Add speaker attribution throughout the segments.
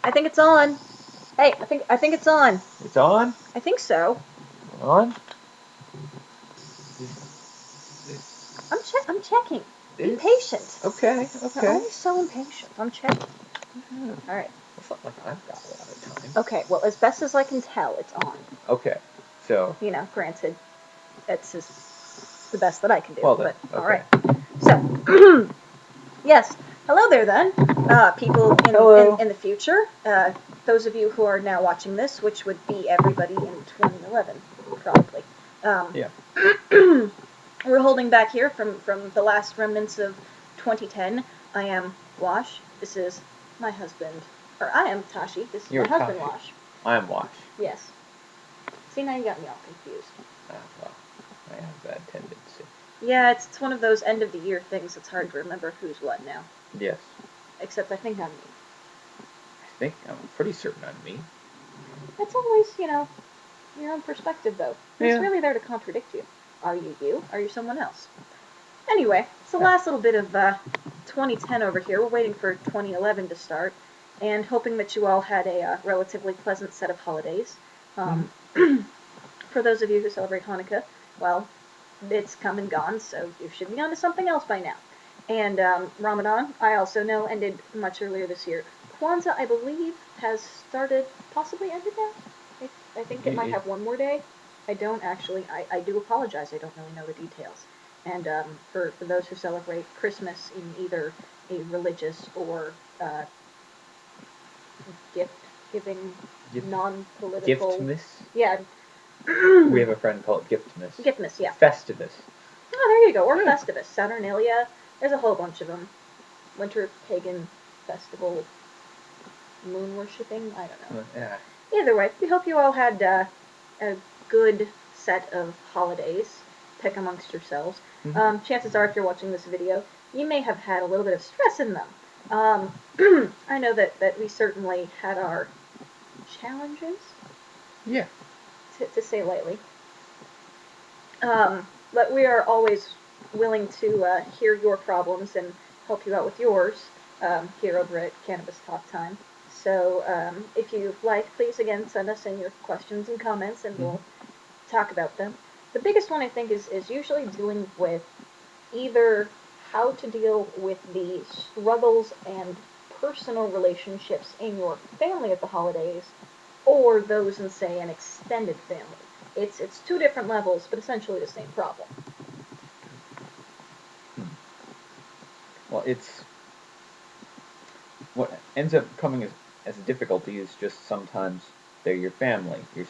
Speaker 1: I think it's on. Hey, I think it's on.
Speaker 2: It's on?
Speaker 1: I think so.
Speaker 2: On?
Speaker 1: I'm checking. Be
Speaker 2: It's
Speaker 1: patient.
Speaker 2: okay,
Speaker 1: You're
Speaker 2: okay.
Speaker 1: always so impatient. I'm checking. All right.
Speaker 2: It's not like I've got a lot of time.
Speaker 1: Okay. Well, as best as I can tell, it's on.
Speaker 2: Okay, so.
Speaker 1: You know, granted, it's just the best that I can do.
Speaker 2: Well then,
Speaker 1: but
Speaker 2: okay.
Speaker 1: all right. So, yes. Hello there, then, people in the future. Those of you who are now watching this, which would be everybody in 2011, probably.
Speaker 2: Yeah.
Speaker 1: We're holding back here from the last remnants of 2010. I am Wash. This is my husband. Or I am Tashi. This is
Speaker 2: You're
Speaker 1: my husband,
Speaker 2: Tashi.
Speaker 1: Wash.
Speaker 2: I'm Wash.
Speaker 1: Yes. See, now you got me all confused.
Speaker 2: Well, I have that tendency.
Speaker 1: Yeah, it's one of those end of the year things. It's hard to remember who's what now.
Speaker 2: Yes.
Speaker 1: Except I think I'm me.
Speaker 2: I'm pretty certain I'm me.
Speaker 1: It's always, your own perspective, though. Who's
Speaker 2: Yeah.
Speaker 1: really there to contradict you? Are you you? Are you someone else? Anyway, it's the last little bit of 2010 over here. We're waiting for 2011 to start, and hoping that you all had a relatively pleasant set of holidays. For those of you who celebrate Hanukkah, well, it's come and gone, so you should be on to something else by now. And Ramadan, I also know, ended much earlier this year. Kwanzaa, I believe, has started, possibly ended now. I think it might have one more day. I don't actually. I do apologize. I don't really know the details. And for those who celebrate Christmas in either a religious or gift-giving, non-political...
Speaker 2: Giftmas?
Speaker 1: Yeah.
Speaker 2: We have a friend called Giftmas.
Speaker 1: Giftmas, yeah.
Speaker 2: Festivus.
Speaker 1: Oh, there you go. Or Festivus. Saturnalia. There's a whole bunch of them. Winter Pagan Festival. Moon worshipping. I don't know.
Speaker 2: Yeah.
Speaker 1: Either way, we hope you all had a good set of holidays. Pick amongst yourselves.
Speaker 2: Mm-hmm.
Speaker 1: Chances are, if you're watching this video, you may have had a little bit of stress in them. I know that we certainly had our challenges.
Speaker 2: Yeah.
Speaker 1: To say lightly. But we are always willing to hear your problems and help you out with yours here over at Cannabis Talk Time. So if you like, please again send us in your questions and comments, and we'll talk about them. The biggest one, I think, is usually dealing with either how to deal with the struggles and personal relationships in your family at the holidays, or those in, say, an extended family. It's two different levels, but essentially the same problem.
Speaker 2: Well, it's... What ends up coming as a difficulty is just sometimes they're your family. You're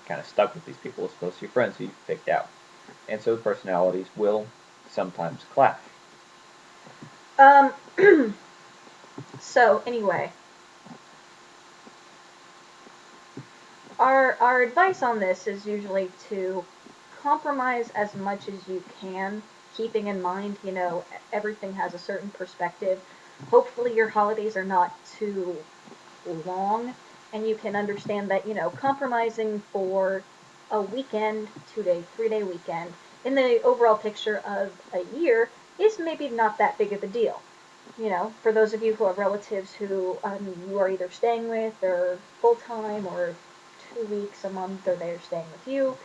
Speaker 2: kind of stuck with these people as opposed to your friends who you've picked out. And so the personalities will sometimes clash.
Speaker 1: So, anyway. Our advice on this is usually to compromise as much as you can, keeping in mind, everything has a certain perspective. Hopefully your holidays are not too long, and you can understand that, compromising for a weekend, 2-day, 3-day weekend, in the overall picture of a year is maybe not that big of a deal. For those of you who have relatives who you are either staying with or full-time or 2 weeks, a month, or they're staying with you,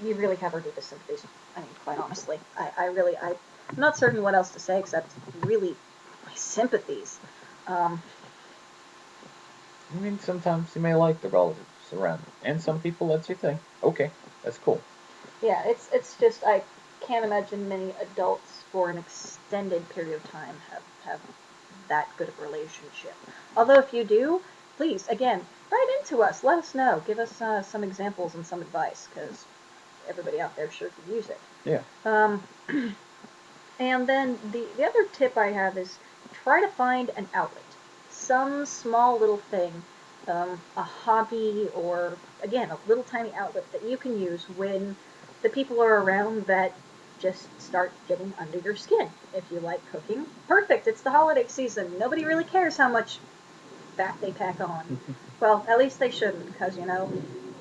Speaker 1: you really have our deepest sympathies. I mean, quite honestly. I'm not certain what else to say except really my sympathies.
Speaker 2: I mean, sometimes you may like the relatives around, and some people that's your thing. Okay, that's cool.
Speaker 1: Yeah, it's just I can't imagine many adults for an extended period of time have that good of a relationship. Although if you do, please, again, write into us. Let us know. Give us some examples and some advice, because everybody out there sure could use it.
Speaker 2: Yeah.
Speaker 1: And then the other tip I have is try to find an outlet. Some small little thing, a hobby, or, again, a little tiny outlet that you can use when the people are around that just start getting under your skin. If you like cooking, perfect. It's the holiday season. Nobody really cares how much fat they pack on. Well, at least they shouldn't, because,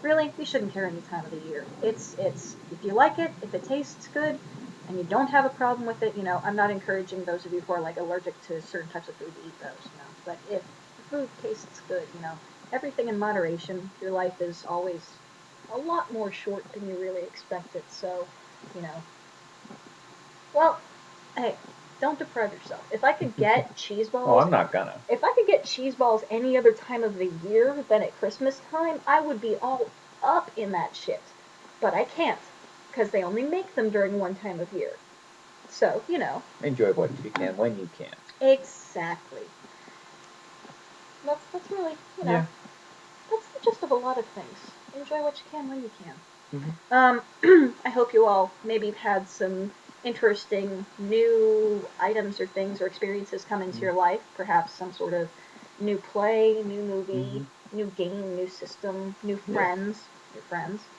Speaker 1: really, we shouldn't care any time of the year. It's if you like it, if it tastes good, and you don't have a problem with it, I'm not encouraging those of you who are, like, allergic to certain types of food to eat those, But if food tastes good, everything in moderation. Your life is always a lot more short than you really expect it. So, you know, well, hey, don't deprive yourself. If I could get cheese
Speaker 2: Oh,
Speaker 1: balls,
Speaker 2: I'm not gonna.
Speaker 1: if I could get cheese balls any other time of the year than at Christmas time, I would be all up in that shit. But I can't, because they only make them during one time of year. So,
Speaker 2: Enjoy what you can when you can.
Speaker 1: exactly. That's really,
Speaker 2: Yeah.
Speaker 1: that's the gist of a lot of things. Enjoy what you can when you can.
Speaker 2: Mm-hmm.
Speaker 1: I hope you all maybe had some interesting new items or things or experiences come into your life. Perhaps some sort of new play, new movie, new game, new system, new friends,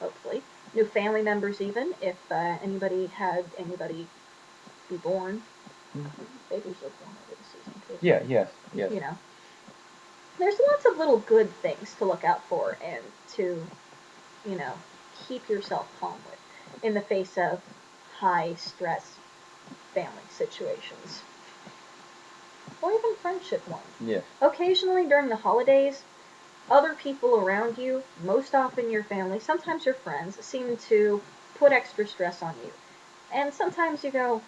Speaker 1: hopefully, new family members even. If anybody had anybody be born, babies are born over the season too.
Speaker 2: Yeah. Yes. Yes.
Speaker 1: There's lots of little good things to look out for and to, you know, keep yourself calm with in the face of high stress family situations. Or even friendship ones.
Speaker 2: Yes.
Speaker 1: Occasionally during the holidays, other people around you, most often your family, sometimes your friends, seem to put extra stress on you. And sometimes you go,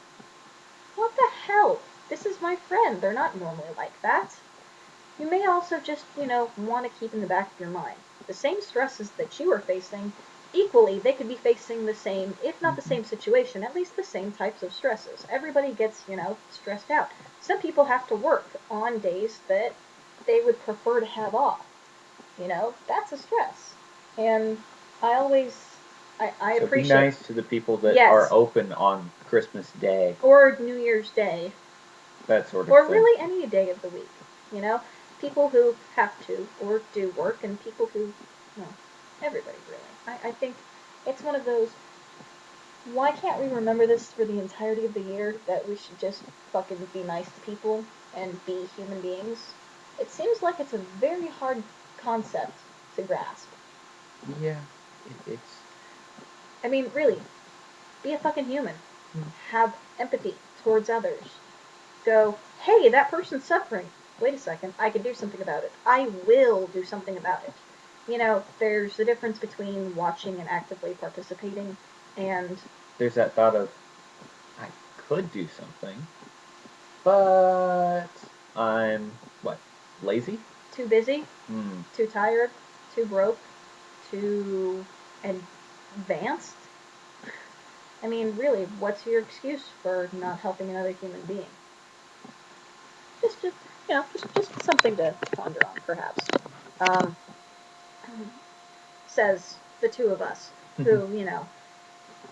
Speaker 1: what the hell? This is my friend. They're not normally like that. You may also just, want to keep in the back of your mind the same stresses that you are facing. Equally, they could be facing the same, if not the same situation, at least the same types of stresses. Everybody gets, stressed out. Some people have to work on days that they would prefer to have off. That's a stress. And I always, I
Speaker 2: So be
Speaker 1: appreciate,
Speaker 2: nice to the people that are
Speaker 1: yes,
Speaker 2: open on Christmas Day.
Speaker 1: or New Year's Day,
Speaker 2: That sort of
Speaker 1: or
Speaker 2: thing.
Speaker 1: really any day of the week. You know, people who have to or do work, and people who, well, everybody really. I think it's one of those. Why can't we remember this for the entirety of the year that we should just fucking be nice to people and be human beings? It seems like it's a very hard concept to grasp.
Speaker 2: Yeah. It's.
Speaker 1: I mean, really, be a fucking human. Have empathy towards others. Go, hey, that person's suffering. Wait a second, I can do something about it. I will do something about it. There's a difference between watching and actively participating, and
Speaker 2: There's that thought of I could do something, but I'm what? Lazy?
Speaker 1: too busy,
Speaker 2: Hmm.
Speaker 1: too tired, too broke, too advanced. I mean, really, what's your excuse for not helping another human being? Just something to ponder on, perhaps. Um, says the two of us, who,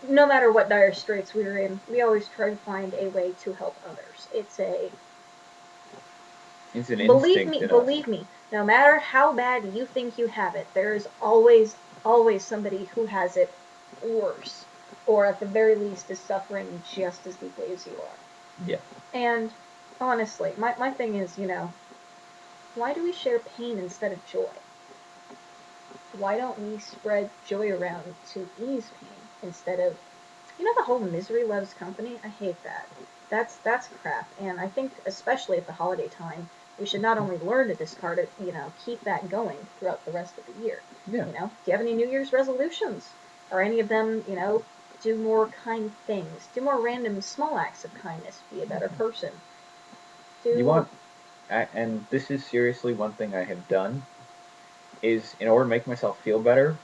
Speaker 1: no matter what dire straits we're in, we always try to find a way to help others.
Speaker 2: It's an
Speaker 1: Believe
Speaker 2: instinct
Speaker 1: me,
Speaker 2: in us.
Speaker 1: believe me, no matter how bad you think you have it, there is always somebody who has it worse, or at the very least is suffering just as deeply as you are.
Speaker 2: Yeah.
Speaker 1: And honestly, my thing is, why do we share pain instead of joy? Why don't we spread joy around to ease pain instead of, the whole misery loves company? I hate that. That's crap. And I think especially at the holiday time, we should not only learn to discard it, keep that going throughout the rest of the year.
Speaker 2: Yeah.
Speaker 1: Do you have any New Year's resolutions? Are any of them, do more kind things, do more random small acts of kindness, be a better person.
Speaker 2: You want, and this is seriously one thing I have done, is in order to make myself feel better,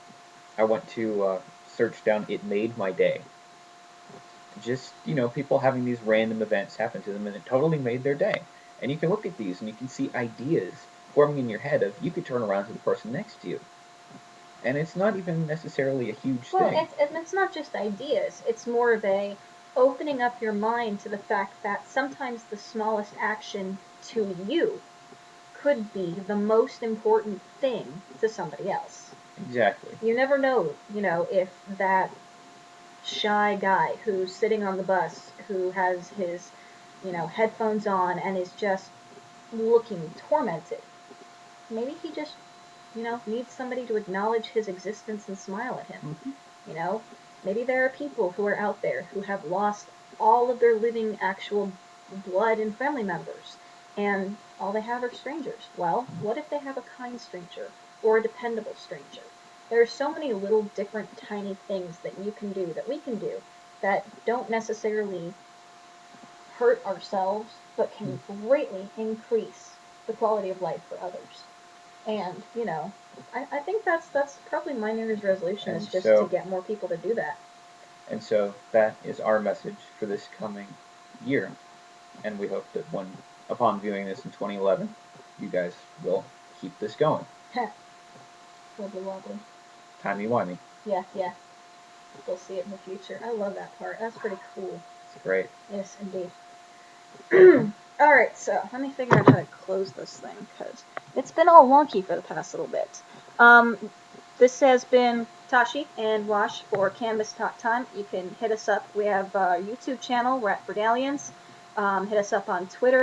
Speaker 2: I went to search down It Made My Day. Just, people having these random events happen to them and it totally made their day. And you can look at these and you can see ideas forming in your head of you could turn around to the person next to you. And it's not even necessarily a huge
Speaker 1: Well,
Speaker 2: thing.
Speaker 1: it's not just ideas. It's more of a opening up your mind to the fact that sometimes the smallest action to you could be the most important thing to somebody else.
Speaker 2: Exactly.
Speaker 1: You never know, if that shy guy who's sitting on the bus, who has his, headphones on and is just looking tormented, maybe he just, needs somebody to acknowledge his existence and smile at him. You know, maybe there are people who are out there who have lost all of their living actual blood and family members. And all they have are strangers. Well, what if they have a kind stranger or a dependable stranger? There are so many little different tiny things that you can do, that we can do, that don't necessarily hurt ourselves, but can greatly increase the quality of life for others. And, I think that's probably my New Year's resolution, is
Speaker 2: And
Speaker 1: just to
Speaker 2: so,
Speaker 1: get more people to do that.
Speaker 2: and so that is our message for this coming year. And we hope that upon viewing this in 2011, you guys will keep this going.
Speaker 1: Wobbly wobbly.
Speaker 2: Timey-wimey.
Speaker 1: Yeah, yeah. We'll see it in the future. I love that part. That's pretty cool.
Speaker 2: It's great.
Speaker 1: Yes, indeed. Alright, so let me figure out how to close this thing, because it's been all wonky for the past little bit. This has been Tashi and Wash for Cannabis Talk Time. You can hit us up. We have our YouTube channel. We're at Berdalians. Hit us up on Twitter.